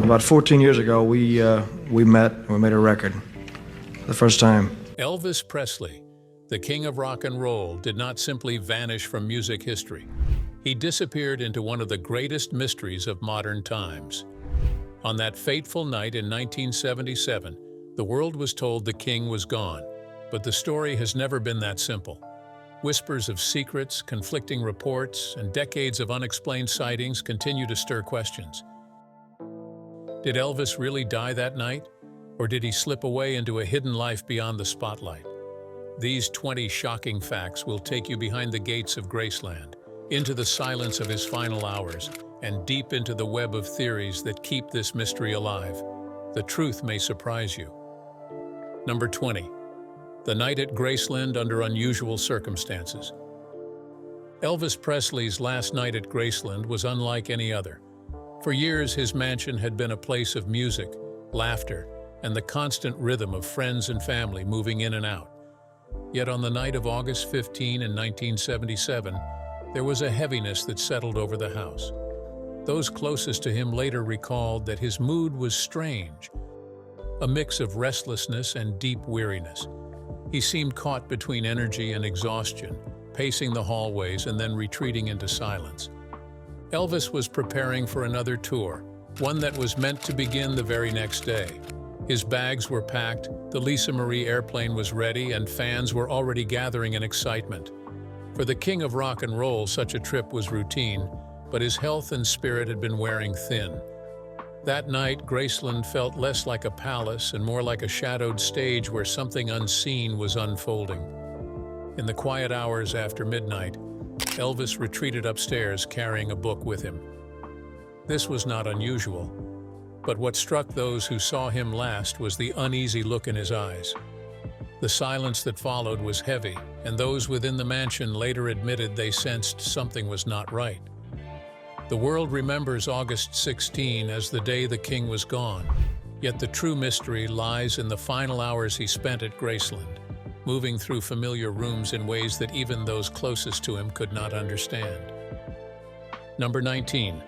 About 14 years ago, we met and we made a record for the first time. Elvis Presley, the king of rock and roll, did not simply vanish from music history. He disappeared into one of the greatest mysteries of modern times. On that fateful night in 1977, the world was told the king was gone, but the story has never been that simple. Whispers of secrets, conflicting reports, and decades of unexplained sightings continue to stir questions. Did Elvis really die that night? Or did he slip away into a hidden life beyond the spotlight? These 20 shocking facts will take you behind the gates of Graceland, into the silence of his final hours, and deep into the web of theories that keep this mystery alive. The truth may surprise you. Number 20. The night at Graceland under unusual circumstances. Elvis Presley's last night at Graceland was unlike any other. For years, his mansion had been a place of music, laughter, and the constant rhythm of friends and family moving in and out. Yet on the night of August 15 in 1977, there was a heaviness that settled over the house. Those closest to him later recalled that his mood was strange, a mix of restlessness and deep weariness. He seemed caught between energy and exhaustion, pacing the hallways and then retreating into silence. Elvis was preparing for another tour, one that was meant to begin the very next day. His bags were packed, the Lisa Marie airplane was ready, and fans were already gathering in excitement. For the king of rock and roll, such a trip was routine, but his health and spirit had been wearing thin. That night, Graceland felt less like a palace and more like a shadowed stage where something unseen was unfolding. In the quiet hours after midnight, Elvis retreated upstairs carrying a book with him. This was not unusual, but what struck those who saw him last was the uneasy look in his eyes. The silence that followed was heavy, and those within the mansion later admitted they sensed something was not right. The world remembers August 16 as the day the king was gone, yet the true mystery lies in the final hours he spent at Graceland, moving through familiar rooms in ways that even those closest to him could not understand. Number 19.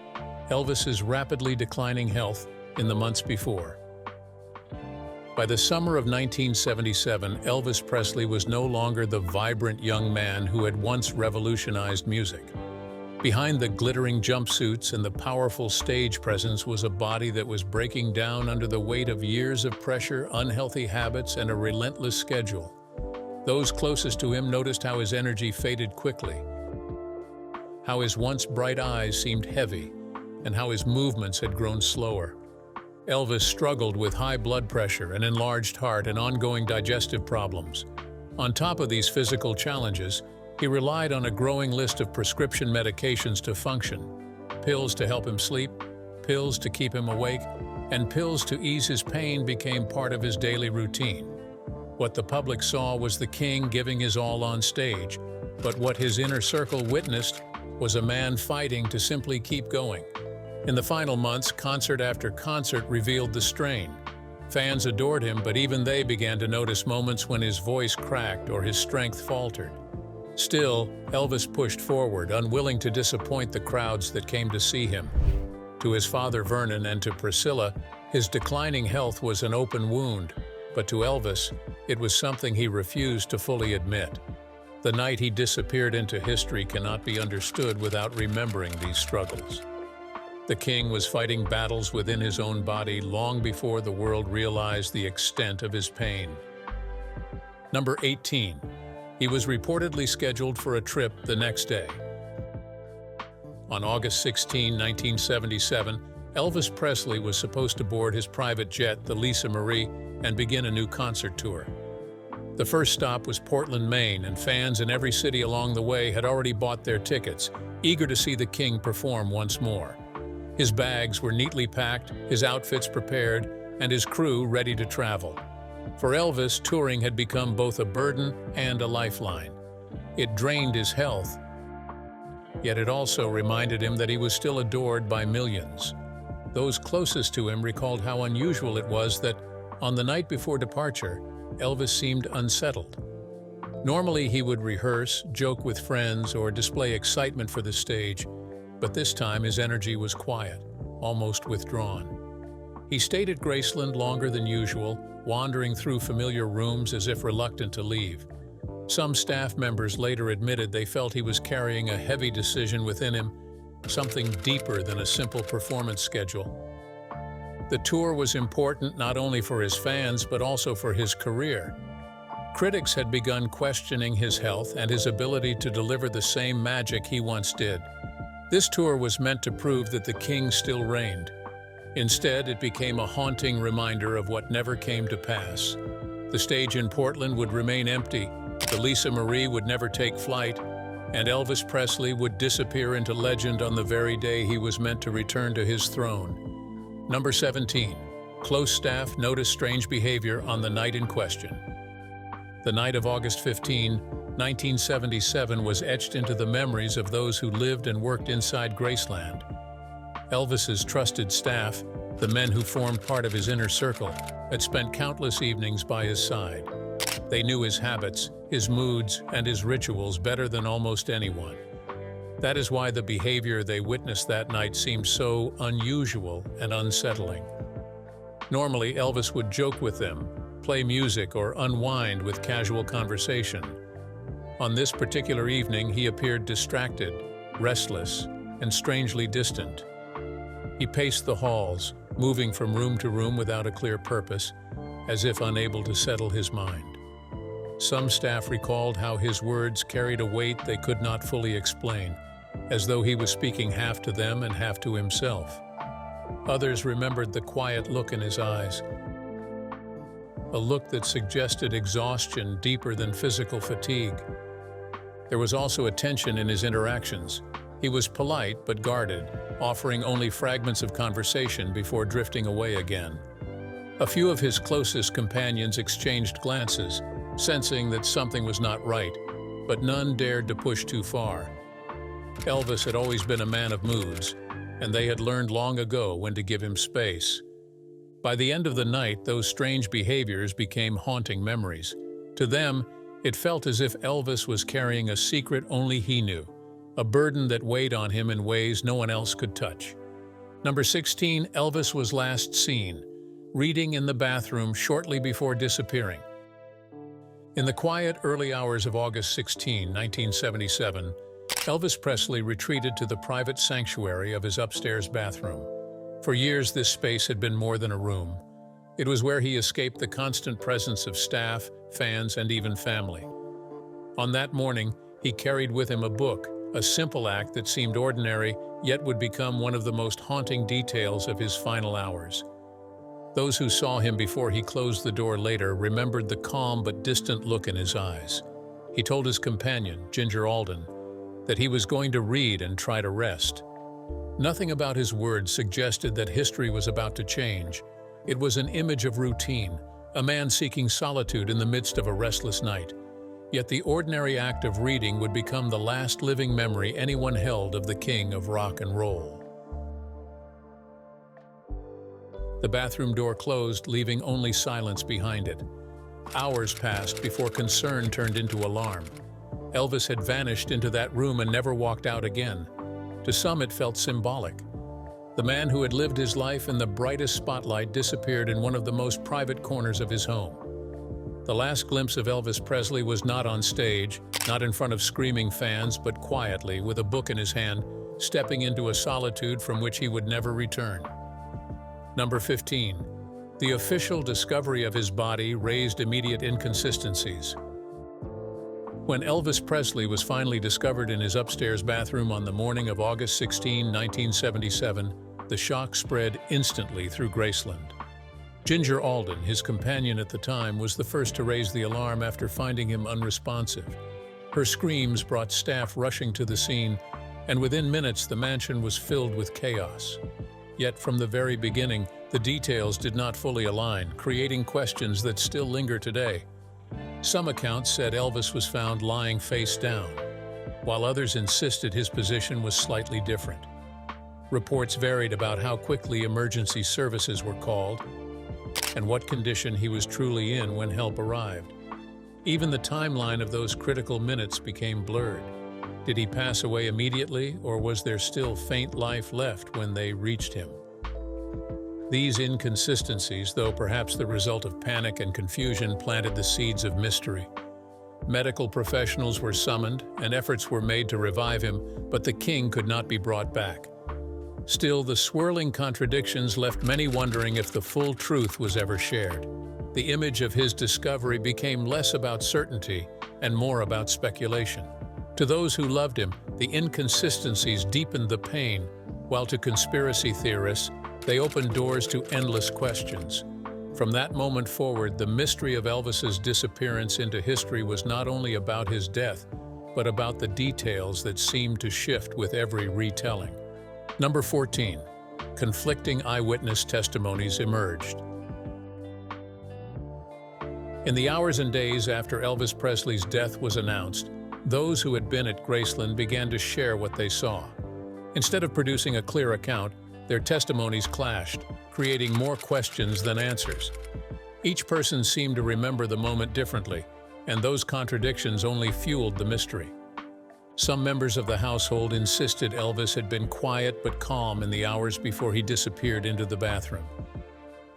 Elvis's rapidly declining health in the months before. By the summer of 1977, Elvis Presley was no longer the vibrant young man who had once revolutionized music. Behind the glittering jumpsuits and the powerful stage presence was a body that was breaking down under the weight of years of pressure, unhealthy habits, and a relentless schedule. Those closest to him noticed how his energy faded quickly, how his once bright eyes seemed heavy, and how his movements had grown slower. Elvis struggled with high blood pressure, an enlarged heart, and ongoing digestive problems. On top of these physical challenges, he relied on a growing list of prescription medications to function. Pills to help him sleep, pills to keep him awake, and pills to ease his pain became part of his daily routine. What the public saw was the king giving his all on stage, but what his inner circle witnessed was a man fighting to simply keep going. In the final months, concert after concert revealed the strain. Fans adored him, but even they began to notice moments when his voice cracked or his strength faltered. Still, Elvis pushed forward, unwilling to disappoint the crowds that came to see him. To his father Vernon and to Priscilla, his declining health was an open wound, but to Elvis, it was something he refused to fully admit. The night he disappeared into history cannot be understood without remembering these struggles. The king was fighting battles within his own body long before the world realized the extent of his pain. Number 18. He was reportedly scheduled for a trip the next day. On August 16, 1977, Elvis Presley was supposed to board his private jet, the Lisa Marie, and begin a new concert tour. The first stop was Portland, Maine, and fans in every city along the way had already bought their tickets, eager to see the king perform once more. His bags were neatly packed, his outfits prepared, and his crew ready to travel. For Elvis, touring had become both a burden and a lifeline. It drained his health, yet it also reminded him that he was still adored by millions. Those closest to him recalled how unusual it was that, on the night before departure, Elvis seemed unsettled. Normally he would rehearse, joke with friends, or display excitement for the stage, but this time his energy was quiet, almost withdrawn. He stayed at Graceland longer than usual, wandering through familiar rooms as if reluctant to leave. Some staff members later admitted they felt he was carrying a heavy decision within him, something deeper than a simple performance schedule. The tour was important not only for his fans but also for his career. Critics had begun questioning his health and his ability to deliver the same magic he once did. This tour was meant to prove that the king still reigned. Instead, it became a haunting reminder of what never came to pass. The stage in Portland would remain empty, the Lisa Marie would never take flight, and Elvis Presley would disappear into legend on the very day he was meant to return to his throne. Number 17. Close staff noticed strange behavior on the night in question. The night of August 15, 1977 was etched into the memories of those who lived and worked inside Graceland. Elvis's trusted staff, the men who formed part of his inner circle, had spent countless evenings by his side. They knew his habits, his moods, and his rituals better than almost anyone. That is why the behavior they witnessed that night seemed so unusual and unsettling. Normally, Elvis would joke with them, play music, or unwind with casual conversation. On this particular evening, he appeared distracted, restless, and strangely distant. He paced the halls, moving from room to room without a clear purpose, as if unable to settle his mind. Some staff recalled how his words carried a weight they could not fully explain, as though he was speaking half to them and half to himself. Others remembered the quiet look in his eyes, a look that suggested exhaustion deeper than physical fatigue. There was also a tension in his interactions. He was polite but guarded, offering only fragments of conversation before drifting away again. A few of his closest companions exchanged glances, sensing that something was not right, but none dared to push too far. Elvis had always been a man of moods, and they had learned long ago when to give him space. By the end of the night, those strange behaviors became haunting memories. To them, it felt as if Elvis was carrying a secret only he knew, a burden that weighed on him in ways no one else could touch. Number 16, Elvis was last seen, reading in the bathroom shortly before disappearing. In the quiet early hours of August 16, 1977, Elvis Presley retreated to the private sanctuary of his upstairs bathroom. For years, this space had been more than a room. It was where he escaped the constant presence of staff, fans, and even family. On that morning, he carried with him a book, a simple act that seemed ordinary, yet would become one of the most haunting details of his final hours. Those who saw him before he closed the door later remembered the calm but distant look in his eyes. He told his companion, Ginger Alden, that he was going to read and try to rest. Nothing about his words suggested that history was about to change. It was an image of routine, a man seeking solitude in the midst of a restless night. Yet the ordinary act of reading would become the last living memory anyone held of the king of rock and roll. The bathroom door closed, leaving only silence behind it. Hours passed before concern turned into alarm. Elvis had vanished into that room and never walked out again. To some, it felt symbolic. The man who had lived his life in the brightest spotlight disappeared in one of the most private corners of his home. The last glimpse of Elvis Presley was not on stage, not in front of screaming fans, but quietly, with a book in his hand, stepping into a solitude from which he would never return. Number 15. The official discovery of his body raised immediate inconsistencies. When Elvis Presley was finally discovered in his upstairs bathroom on the morning of August 16, 1977, the shock spread instantly through Graceland. Ginger Alden, his companion at the time, was the first to raise the alarm after finding him unresponsive. Her screams brought staff rushing to the scene, and within minutes the mansion was filled with chaos. Yet from the very beginning, the details did not fully align, creating questions that still linger today. Some accounts said Elvis was found lying face down, while others insisted his position was slightly different. Reports varied about how quickly emergency services were called and what condition he was truly in when help arrived. Even the timeline of those critical minutes became blurred. Did he pass away immediately, or was there still faint life left when they reached him? These inconsistencies, though perhaps the result of panic and confusion, planted the seeds of mystery. Medical professionals were summoned, and efforts were made to revive him, but the king could not be brought back. Still, the swirling contradictions left many wondering if the full truth was ever shared. The image of his discovery became less about certainty and more about speculation. To those who loved him, the inconsistencies deepened the pain, while to conspiracy theorists, they opened doors to endless questions. From that moment forward, the mystery of Elvis's disappearance into history was not only about his death, but about the details that seemed to shift with every retelling. Number 14. Conflicting eyewitness testimonies emerged. In the hours and days after Elvis Presley's death was announced, those who had been at Graceland began to share what they saw. Instead of producing a clear account, their testimonies clashed, creating more questions than answers. Each person seemed to remember the moment differently, and those contradictions only fueled the mystery. Some members of the household insisted Elvis had been quiet but calm in the hours before he disappeared into the bathroom.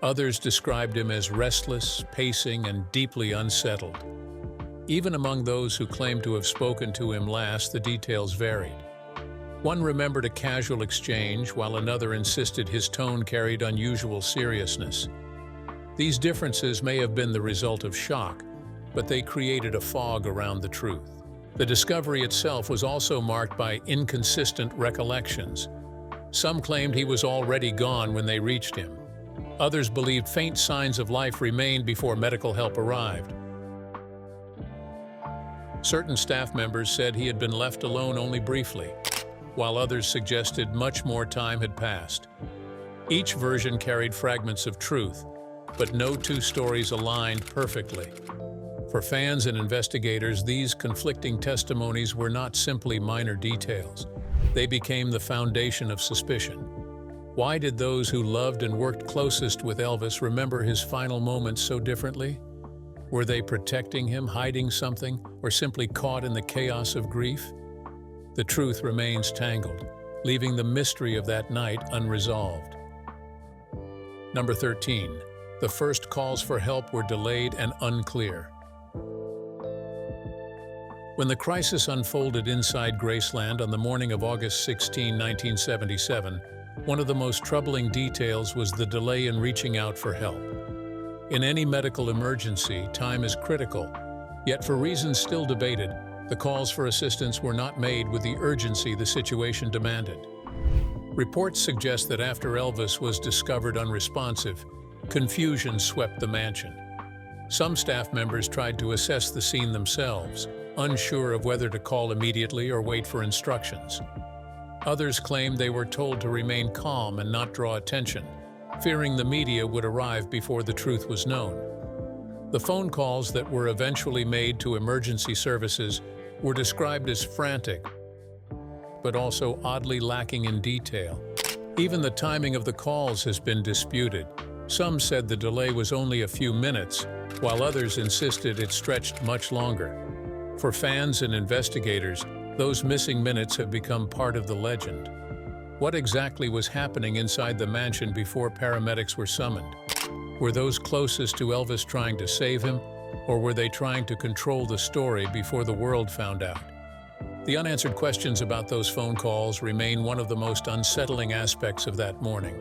Others described him as restless, pacing, and deeply unsettled. Even among those who claimed to have spoken to him last, the details varied. One remembered a casual exchange, while another insisted his tone carried unusual seriousness. These differences may have been the result of shock, but they created a fog around the truth. The discovery itself was also marked by inconsistent recollections. Some claimed he was already gone when they reached him. Others believed faint signs of life remained before medical help arrived. Certain staff members said he had been left alone only briefly, while others suggested much more time had passed. Each version carried fragments of truth, but no two stories aligned perfectly. For fans and investigators, these conflicting testimonies were not simply minor details. They became the foundation of suspicion. Why did those who loved and worked closest with Elvis remember his final moments so differently? Were they protecting him, hiding something, or simply caught in the chaos of grief? The truth remains tangled, leaving the mystery of that night unresolved. Number 13. The first calls for help were delayed and unclear. When the crisis unfolded inside Graceland on the morning of August 16, 1977, one of the most troubling details was the delay in reaching out for help. In any medical emergency, time is critical, yet for reasons still debated, the calls for assistance were not made with the urgency the situation demanded. Reports suggest that after Elvis was discovered unresponsive, confusion swept the mansion. Some staff members tried to assess the scene themselves, unsure of whether to call immediately or wait for instructions. Others claimed they were told to remain calm and not draw attention, fearing the media would arrive before the truth was known. The phone calls that were eventually made to emergency services were described as frantic, but also oddly lacking in detail. Even the timing of the calls has been disputed. Some said the delay was only a few minutes, while others insisted it stretched much longer. For fans and investigators, those missing minutes have become part of the legend. What exactly was happening inside the mansion before paramedics were summoned? Were those closest to Elvis trying to save him, or were they trying to control the story before the world found out? The unanswered questions about those phone calls remain one of the most unsettling aspects of that morning.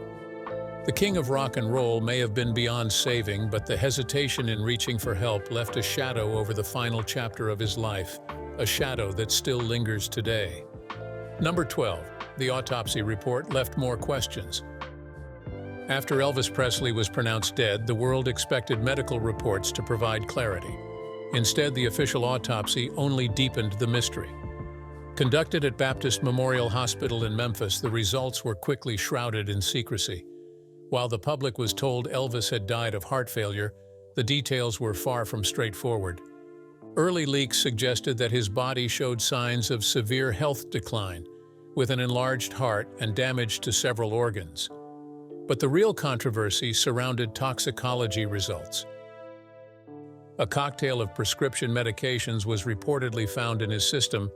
The king of rock and roll may have been beyond saving, but the hesitation in reaching for help left a shadow over the final chapter of his life, a shadow that still lingers today. Number 12. The autopsy report left more questions. After Elvis Presley was pronounced dead, the world expected medical reports to provide clarity. Instead, the official autopsy only deepened the mystery. Conducted at Baptist Memorial Hospital in Memphis, the results were quickly shrouded in secrecy. While the public was told Elvis had died of heart failure, the details were far from straightforward. Early leaks suggested that his body showed signs of severe health decline, with an enlarged heart and damage to several organs. But the real controversy surrounded toxicology results. A cocktail of prescription medications was reportedly found in his system,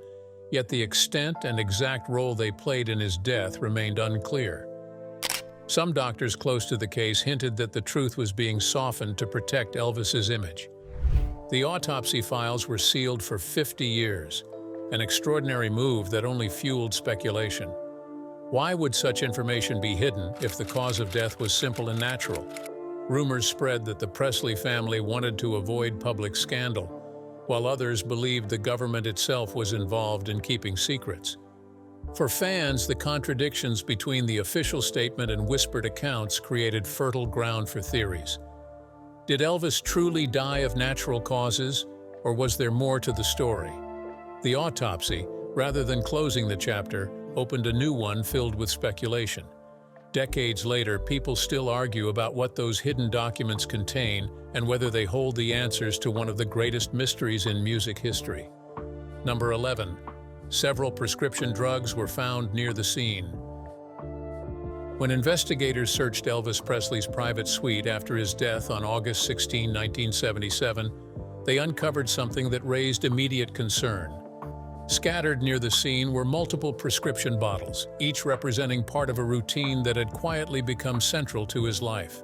yet the extent and exact role they played in his death remained unclear. Some doctors close to the case hinted that the truth was being softened to protect Elvis's image. The autopsy files were sealed for 50 years, an extraordinary move that only fueled speculation. Why would such information be hidden if the cause of death was simple and natural? Rumors spread that the Presley family wanted to avoid public scandal, while others believed the government itself was involved in keeping secrets. For fans, the contradictions between the official statement and whispered accounts created fertile ground for theories. Did Elvis truly die of natural causes, or was there more to the story? The autopsy, rather than closing the chapter, opened a new one filled with speculation. Decades later, people still argue about what those hidden documents contain and whether they hold the answers to one of the greatest mysteries in music history. Number 11. Several prescription drugs were found near the scene. When investigators searched Elvis Presley's private suite after his death on August 16, 1977, they uncovered something that raised immediate concern. Scattered near the scene were multiple prescription bottles, each representing part of a routine that had quietly become central to his life.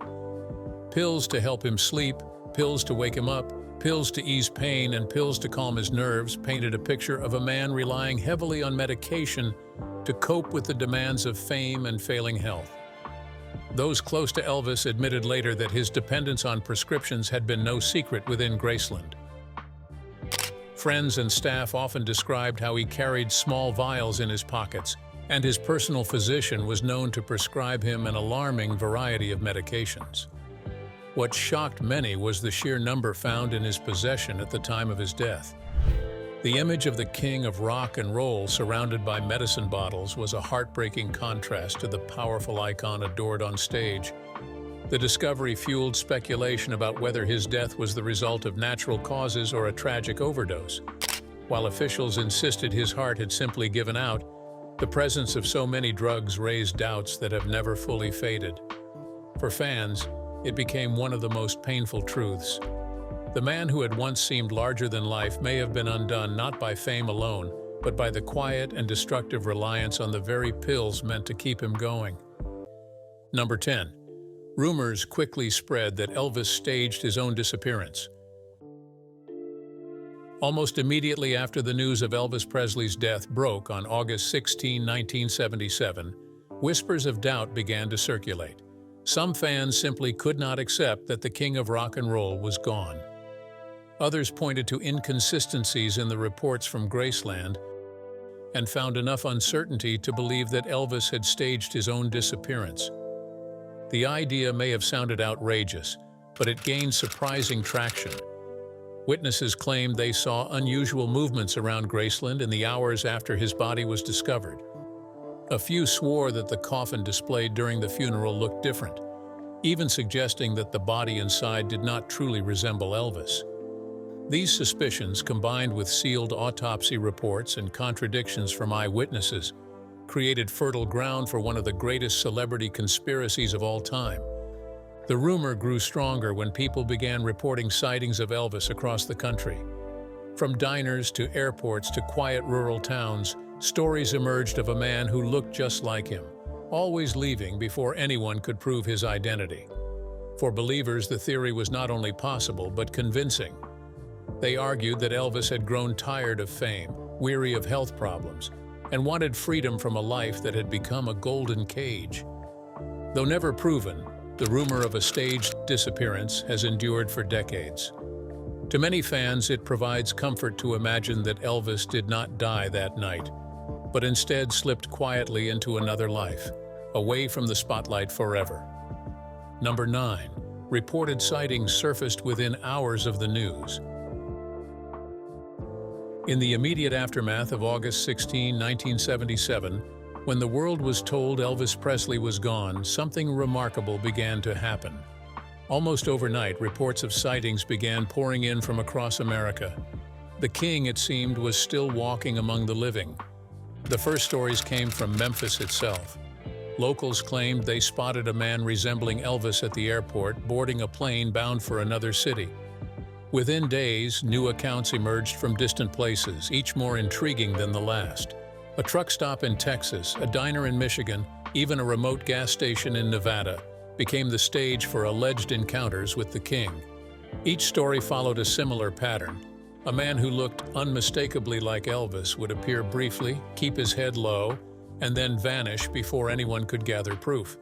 Pills to help him sleep, pills to wake him up, pills to ease pain, and pills to calm his nerves painted a picture of a man relying heavily on medication to cope with the demands of fame and failing health. Those close to Elvis admitted later that his dependence on prescriptions had been no secret within Graceland. Friends and staff often described how he carried small vials in his pockets, and his personal physician was known to prescribe him an alarming variety of medications. What shocked many was the sheer number found in his possession at the time of his death. The image of the king of rock and roll surrounded by medicine bottles was a heartbreaking contrast to the powerful icon adored on stage. The discovery fueled speculation about whether his death was the result of natural causes or a tragic overdose. While officials insisted his heart had simply given out, the presence of so many drugs raised doubts that have never fully faded. For fans, it became one of the most painful truths. The man who had once seemed larger than life may have been undone not by fame alone, but by the quiet and destructive reliance on the very pills meant to keep him going. Number 10. Rumors quickly spread that Elvis staged his own disappearance. Almost immediately after the news of Elvis Presley's death broke on August 16, 1977, whispers of doubt began to circulate. Some fans simply could not accept that the king of rock and roll was gone. Others pointed to inconsistencies in the reports from Graceland and found enough uncertainty to believe that Elvis had staged his own disappearance. The idea may have sounded outrageous, but it gained surprising traction. Witnesses claimed they saw unusual movements around Graceland in the hours after his body was discovered. A few swore that the coffin displayed during the funeral looked different, even suggesting that the body inside did not truly resemble Elvis. These suspicions, combined with sealed autopsy reports and contradictions from eyewitnesses, created fertile ground for one of the greatest celebrity conspiracies of all time. The rumor grew stronger when people began reporting sightings of Elvis across the country. From diners to airports to quiet rural towns, stories emerged of a man who looked just like him, always leaving before anyone could prove his identity. For believers, the theory was not only possible but convincing. They argued that Elvis had grown tired of fame, weary of health problems, and wanted freedom from a life that had become a golden cage. Though never proven, the rumor of a staged disappearance has endured for decades. To many fans, it provides comfort to imagine that Elvis did not die that night, but instead slipped quietly into another life, away from the spotlight forever. Number 9. Reported sightings surfaced within hours of the news. In the immediate aftermath of August 16, 1977, when the world was told Elvis Presley was gone, something remarkable began to happen. Almost overnight, reports of sightings began pouring in from across America. The king, it seemed, was still walking among the living. The first stories came from Memphis itself. Locals claimed they spotted a man resembling Elvis at the airport, boarding a plane bound for another city. Within days, new accounts emerged from distant places, each more intriguing than the last. A truck stop in Texas, a diner in Michigan, Even a remote gas station in Nevada became the stage for alleged encounters with the king. Each story followed a similar pattern. A man who looked unmistakably like Elvis would appear briefly, keep his head low, and then vanish before anyone could gather proof.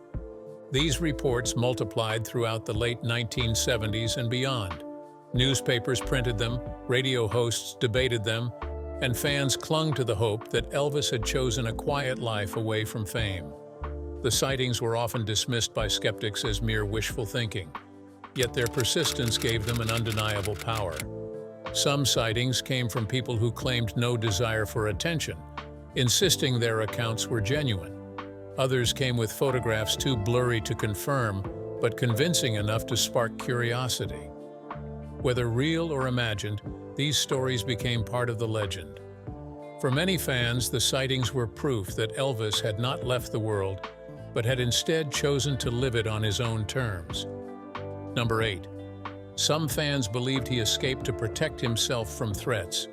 These reports multiplied throughout the late 1970s and beyond. Newspapers printed them, radio hosts debated them, and fans clung to the hope that Elvis had chosen a quiet life away from fame. The sightings were often dismissed by skeptics as mere wishful thinking, yet their persistence gave them an undeniable power. Some sightings came from people who claimed no desire for attention, insisting their accounts were genuine. Others came with photographs too blurry to confirm, but convincing enough to spark curiosity. Whether real or imagined, these stories became part of the legend. For many fans, the sightings were proof that Elvis had not left the world, but had instead chosen to live it on his own terms. Number 8. Some fans believed he escaped to protect himself from threats.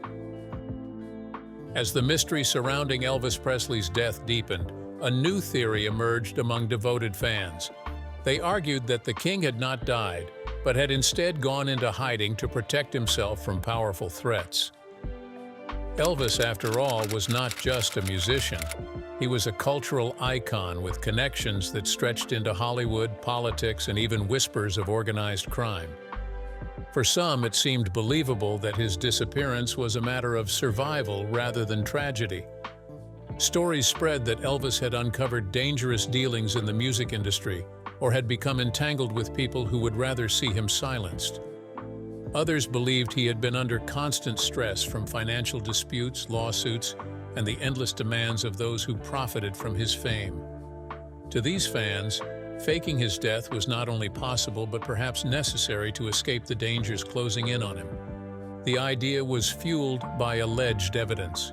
As the mystery surrounding Elvis Presley's death deepened, a new theory emerged among devoted fans. They argued that the king had not died, but had instead gone into hiding to protect himself from powerful threats. Elvis, after all, was not just a musician. He was a cultural icon with connections that stretched into Hollywood, politics, and even whispers of organized crime. For some, it seemed believable that his disappearance was a matter of survival rather than tragedy. Stories spread that Elvis had uncovered dangerous dealings in the music industry or had become entangled with people who would rather see him silenced. Others believed he had been under constant stress from financial disputes, lawsuits, and the endless demands of those who profited from his fame. To these fans, faking his death was not only possible but perhaps necessary to escape the dangers closing in on him. The idea was fueled by alleged evidence.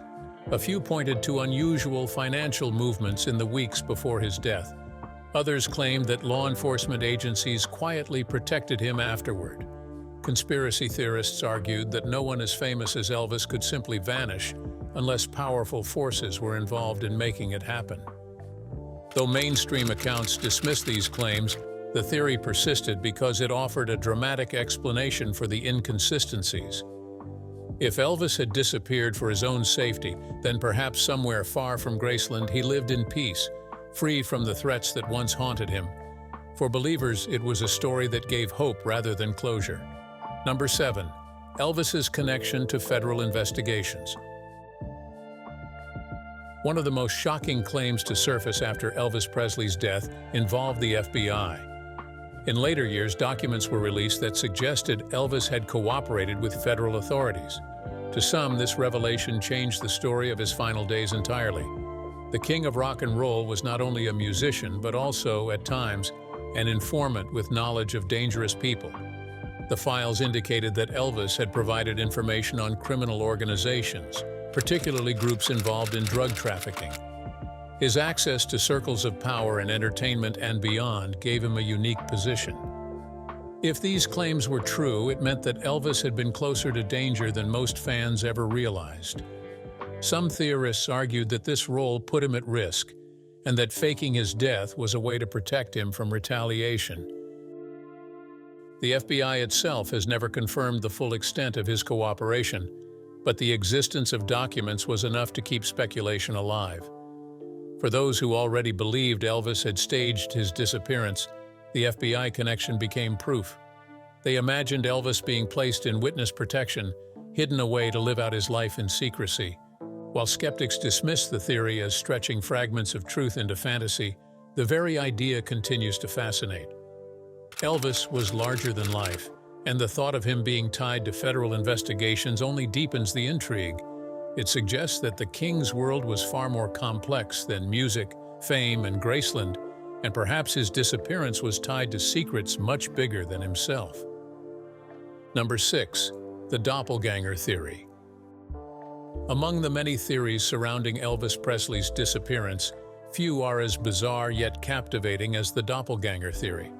A few pointed to unusual financial movements in the weeks before his death. Others claimed that law enforcement agencies quietly protected him afterward. Conspiracy theorists argued that no one as famous as Elvis could simply vanish unless powerful forces were involved in making it happen. Though mainstream accounts dismissed these claims, the theory persisted because it offered a dramatic explanation for the inconsistencies. If Elvis had disappeared for his own safety, then perhaps somewhere far from Graceland he lived in peace, free from the threats that once haunted him. For believers, it was a story that gave hope rather than closure. Number 7. Elvis's connection to federal investigations. One of the most shocking claims to surface after Elvis Presley's death involved the FBI. In later years, documents were released that suggested Elvis had cooperated with federal authorities. To some, this revelation changed the story of his final days entirely. The king of rock and roll was not only a musician, but also, at times, an informant with knowledge of dangerous people. The files indicated that Elvis had provided information on criminal organizations, particularly groups involved in drug trafficking. His access to circles of power and entertainment and beyond gave him a unique position. If these claims were true, it meant that Elvis had been closer to danger than most fans ever realized. Some theorists argued that this role put him at risk, and that faking his death was a way to protect him from retaliation. The FBI itself has never confirmed the full extent of his cooperation, but the existence of documents was enough to keep speculation alive. For those who already believed Elvis had staged his disappearance, the FBI connection became proof. They imagined Elvis being placed in witness protection, hidden away to live out his life in secrecy. While skeptics dismissed the theory as stretching fragments of truth into fantasy, the very idea continues to fascinate. Elvis was larger than life, and the thought of him being tied to federal investigations only deepens the intrigue. It suggests that the king's world was far more complex than music, fame, and Graceland, and perhaps his disappearance was tied to secrets much bigger than himself. Number 6. The doppelganger theory. Among the many theories surrounding Elvis Presley's disappearance, few are as bizarre yet captivating as the doppelganger theory.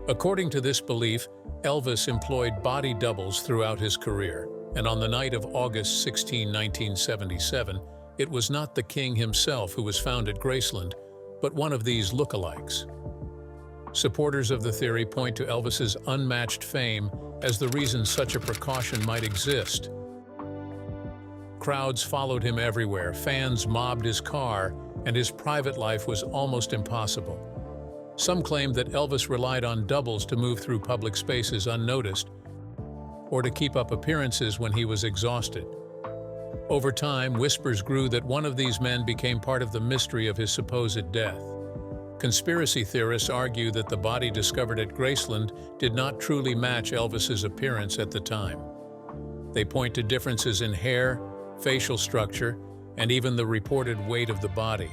According to this belief, Elvis employed body doubles throughout his career, and on the night of August 16, 1977, it was not the king himself who was found at Graceland, but one of these lookalikes. Supporters of the theory point to Elvis's unmatched fame as the reason such a precaution might exist. Crowds followed him everywhere, fans mobbed his car, and his private life was almost impossible. Some claimed that Elvis relied on doubles to move through public spaces unnoticed, or to keep up appearances when he was exhausted. Over time, whispers grew that one of these men became part of the mystery of his supposed death. Conspiracy theorists argue that the body discovered at Graceland did not truly match Elvis's appearance at the time. They point to differences in hair, facial structure, and even the reported weight of the body.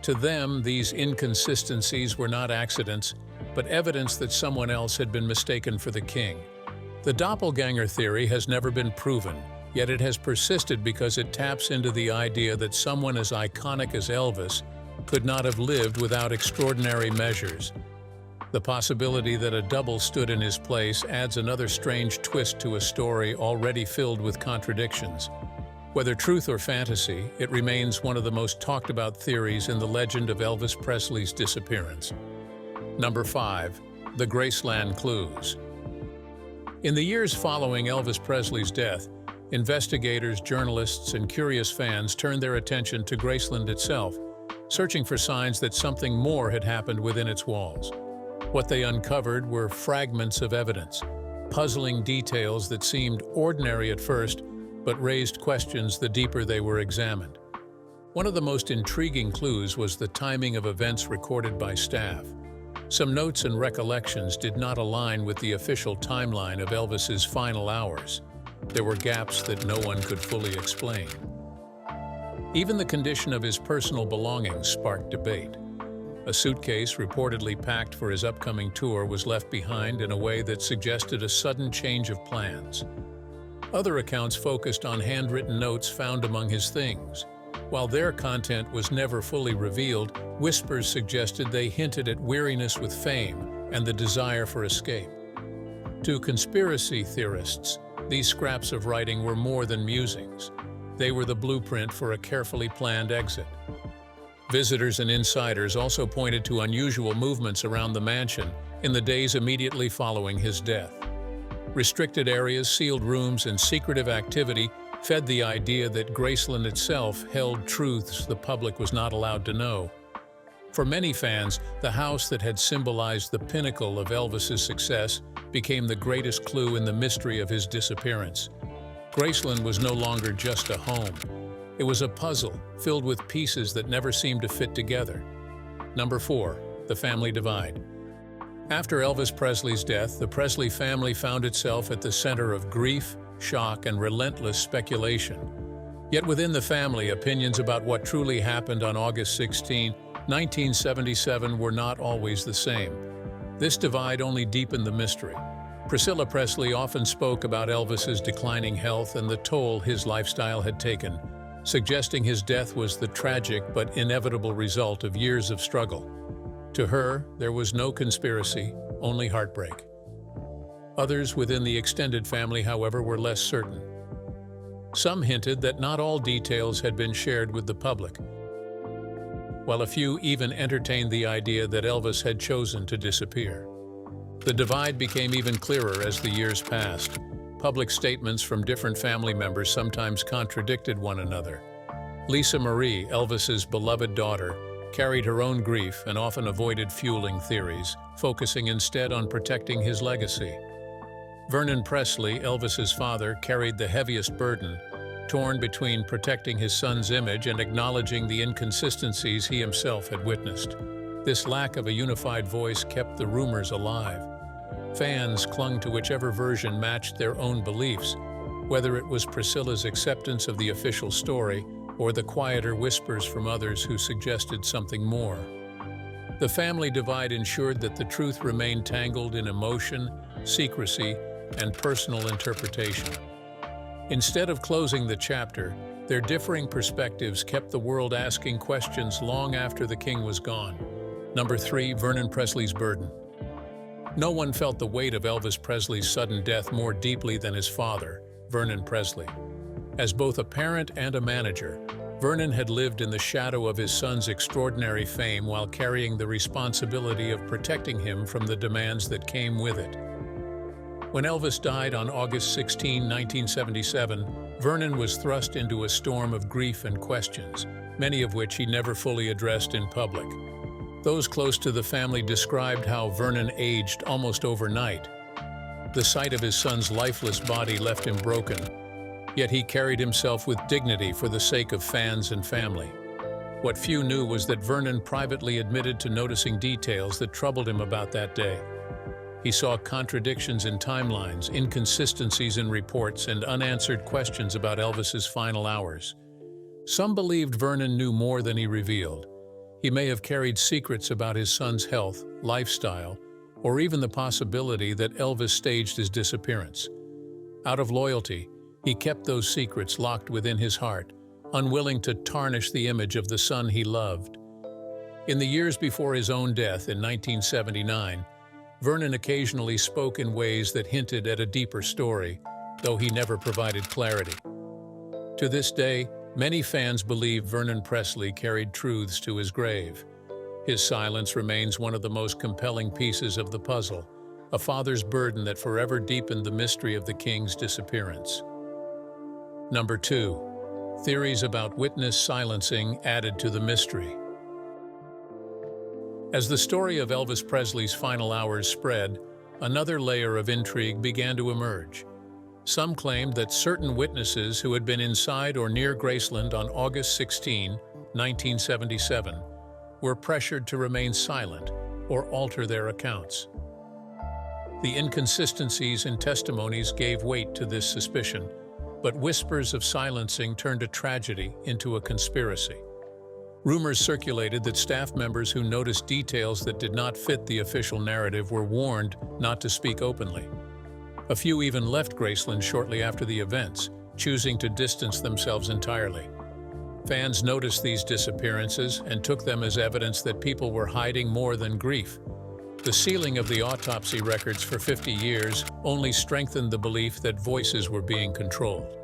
To them, these inconsistencies were not accidents, but evidence that someone else had been mistaken for the king. The doppelganger theory has never been proven, yet it has persisted because it taps into the idea that someone as iconic as Elvis could not have lived without extraordinary measures. The possibility that a double stood in his place adds another strange twist to a story already filled with contradictions. Whether truth or fantasy, it remains one of the most talked about theories in the legend of Elvis Presley's disappearance. Number 5. The Graceland Clues. In the years following Elvis Presley's death, investigators, journalists, and curious fans turned their attention to Graceland itself, searching for signs that something more had happened within its walls. What they uncovered were fragments of evidence, puzzling details that seemed ordinary at first, but raised questions the deeper they were examined. One of the most intriguing clues was the timing of events recorded by staff. Some notes and recollections did not align with the official timeline of Elvis's final hours. There were gaps that no one could fully explain. Even the condition of his personal belongings sparked debate. A suitcase reportedly packed for his upcoming tour was left behind in a way that suggested a sudden change of plans. Other accounts focused on handwritten notes found among his things. While their content was never fully revealed, whispers suggested they hinted at weariness with fame and the desire for escape. To conspiracy theorists, these scraps of writing were more than musings. They were the blueprint for a carefully planned exit. Visitors and insiders also pointed to unusual movements around the mansion in the days immediately following his death. Restricted areas, sealed rooms, and secretive activity fed the idea that Graceland itself held truths the public was not allowed to know. For many fans, the house that had symbolized the pinnacle of Elvis's success became the greatest clue in the mystery of his disappearance. Graceland was no longer just a home. It was a puzzle filled with pieces that never seemed to fit together. Number 4. The family divide. After Elvis Presley's death, the Presley family found itself at the center of grief, shock, and relentless speculation. Yet within the family, opinions about what truly happened on August 16, 1977 were not always the same. This divide only deepened the mystery. Priscilla Presley often spoke about Elvis's declining health and the toll his lifestyle had taken, suggesting his death was the tragic but inevitable result of years of struggle. To her, there was no conspiracy, only heartbreak. Others within the extended family, however, were less certain. Some hinted that not all details had been shared with the public, while a few even entertained the idea that Elvis had chosen to disappear. The divide became even clearer as the years passed. Public statements from different family members sometimes contradicted one another. Lisa Marie, Elvis's beloved daughter, carried her own grief and often avoided fueling theories, focusing instead on protecting his legacy. Vernon Presley, Elvis's father, carried the heaviest burden, torn between protecting his son's image and acknowledging the inconsistencies he himself had witnessed. This lack of a unified voice kept the rumors alive. Fans clung to whichever version matched their own beliefs, whether it was Priscilla's acceptance of the official story or the quieter whispers from others who suggested something more. The family divide ensured that the truth remained tangled in emotion, secrecy, and personal interpretation. Instead of closing the chapter, their differing perspectives kept the world asking questions long after the king was gone. Number 3. Vernon Presley's burden. No one felt the weight of Elvis Presley's sudden death more deeply than his father, Vernon Presley. As both a parent and a manager, Vernon had lived in the shadow of his son's extraordinary fame while carrying the responsibility of protecting him from the demands that came with it. When Elvis died on August 16, 1977, Vernon was thrust into a storm of grief and questions, many of which he never fully addressed in public. Those close to the family described how Vernon aged almost overnight. The sight of his son's lifeless body left him broken, yet he carried himself with dignity for the sake of fans and family. What few knew was that Vernon privately admitted to noticing details that troubled him about that day. He saw contradictions in timelines, inconsistencies in reports, and unanswered questions about Elvis's final hours. Some believed Vernon knew more than he revealed. He may have carried secrets about his son's health, lifestyle, or even the possibility that Elvis staged his disappearance. Out of loyalty, he kept those secrets locked within his heart, unwilling to tarnish the image of the son he loved. In the years before his own death in 1979, Vernon occasionally spoke in ways that hinted at a deeper story, though he never provided clarity. To this day, many fans believe Vernon Presley carried truths to his grave. His silence remains one of the most compelling pieces of the puzzle, a father's burden that forever deepened the mystery of the king's disappearance. Number 2. Theories about witness silencing added to the mystery. As the story of Elvis Presley's final hours spread, another layer of intrigue began to emerge. Some claimed that certain witnesses who had been inside or near Graceland on August 16, 1977, were pressured to remain silent or alter their accounts. The inconsistencies in testimonies gave weight to this suspicion, but whispers of silencing turned a tragedy into a conspiracy. Rumors circulated that staff members who noticed details that did not fit the official narrative were warned not to speak openly. A few even left Graceland shortly after the events, choosing to distance themselves entirely. Fans noticed these disappearances and took them as evidence that people were hiding more than grief. The sealing of the autopsy records for 50 years only strengthened the belief that voices were being controlled.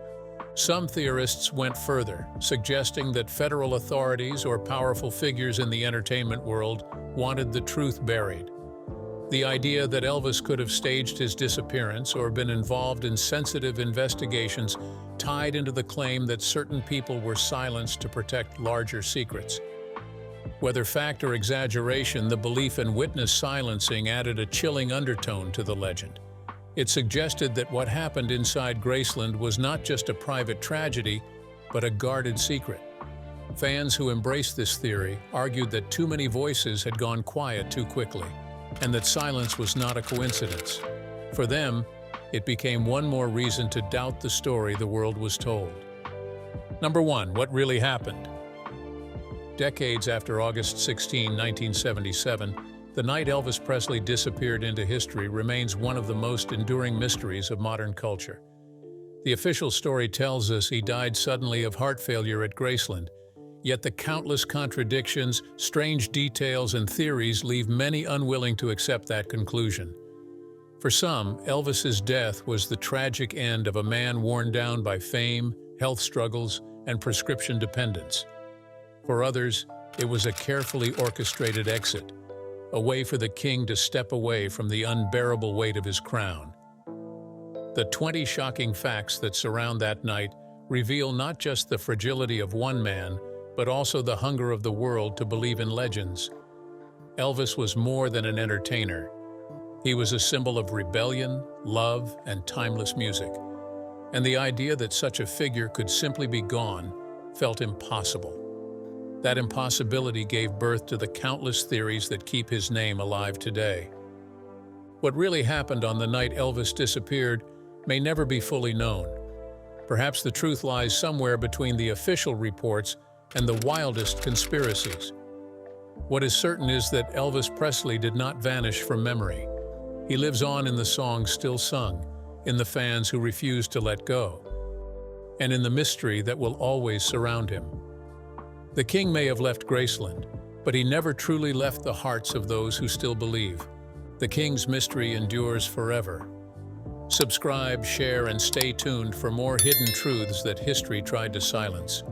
Some theorists went further, suggesting that federal authorities or powerful figures in the entertainment world wanted the truth buried. The idea that Elvis could have staged his disappearance or been involved in sensitive investigations tied into the claim that certain people were silenced to protect larger secrets. Whether fact or exaggeration, the belief in witness silencing added a chilling undertone to the legend. It suggested that what happened inside Graceland was not just a private tragedy, but a guarded secret. Fans who embraced this theory argued that too many voices had gone quiet too quickly, and that silence was not a coincidence. For them, it became one more reason to doubt the story the world was told. Number 1. What really happened? Decades after August 16, 1977, the night Elvis Presley disappeared into history remains one of the most enduring mysteries of modern culture. The official story tells us he died suddenly of heart failure at Graceland, yet the countless contradictions, strange details, and theories leave many unwilling to accept that conclusion. For some, Elvis's death was the tragic end of a man worn down by fame, health struggles, and prescription dependence. For others, it was a carefully orchestrated exit, a way for the king to step away from the unbearable weight of his crown. The 20 shocking facts that surround that night reveal not just the fragility of one man, but also the hunger of the world to believe in legends. Elvis was more than an entertainer. He was a symbol of rebellion, love, and timeless music. And the idea that such a figure could simply be gone felt impossible. That impossibility gave birth to the countless theories that keep his name alive today. What really happened on the night Elvis disappeared may never be fully known. Perhaps the truth lies somewhere between the official reports and the wildest conspiracies. What is certain is that Elvis Presley did not vanish from memory. He lives on in the songs still sung, in the fans who refuse to let go, and in the mystery that will always surround him. The king may have left Graceland, but he never truly left the hearts of those who still believe. The king's mystery endures forever. Subscribe, share, and stay tuned for more hidden truths that history tried to silence.